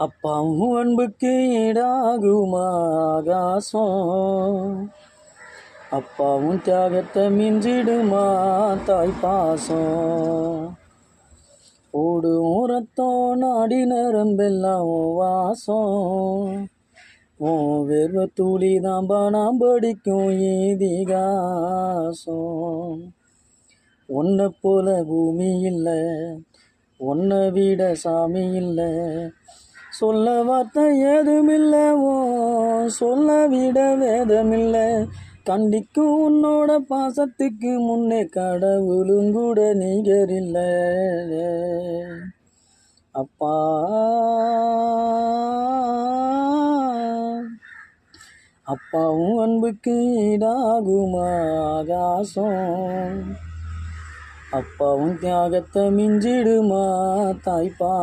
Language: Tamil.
அப்பாவும் அன்புக்கு ஈடாகுமா ஆகாசம், அப்பாவும் தியாகத்தை மிஞ்சிடுமா தாய் பாசம். ஓடும் ரத்தம் நாடி நரம்பெல்லாம் வாசம், உன் வேர்வை துளி தான் நாம் படிக்கும் இதிகாசம். உன்னை போல பூமி இல்லை, உன்னை விட சாமி இல்லை, சொல்ல வார்த்தை ஏதுமில்லை, ஓ சொல்ல விட வேதமில்லை. கண்டிக்கும் உன்னோட பாசத்துக்கு முன்னே கடவுளும் கூட நிகரில்லை. அப்பா அப்பாவும் அன்புக்கு ஈடாகுமா ஆகாசம், அப்பாவும் தியாகத்தை மிஞ்சிடுமா தாய்ப்பா.